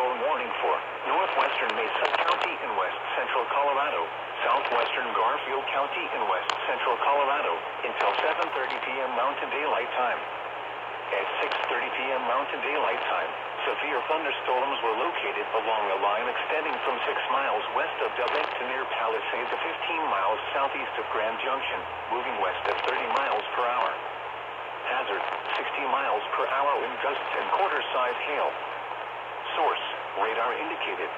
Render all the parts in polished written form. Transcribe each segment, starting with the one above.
thunderstorm warning for northwestern Mesa County in west central Colorado, southwestern Garfield County in west central Colorado, until 7:30 p.m. Mountain Daylight Time. At 6:30 p.m. Mountain Daylight Time, severe thunderstorms were located along a line extending from 6 miles west of Dubnik to near Palisade to 15 miles southeast of Grand Junction, moving west at 30 miles per hour. Hazard, 60 miles per hour wind gusts and quarter-size hail. Source, radar indicated.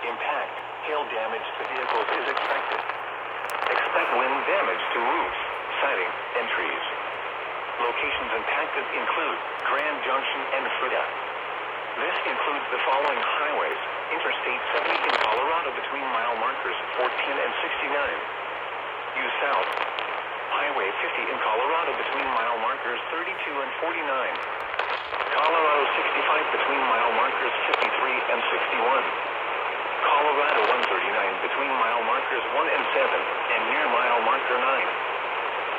Impact, hail damage to vehicles is expected. Expect wind damage to roofs, siding, and trees. Locations impacted include Grand Junction and Frida. This includes the following highways: Interstate 70 in Colorado between mile markers 14 and 69. Due south. Highway 50 in Colorado between mile markers 32 and 49. Colorado 65 between mile markers 53 and 61. Colorado 139 between mile markers 1 and 7 and near mile marker 9.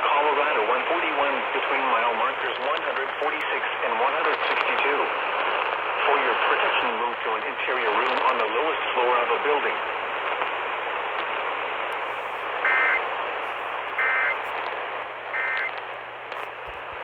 Colorado 141 between mile markers 146 and 162. For your protection, move to an interior room on the lowest floor of a building.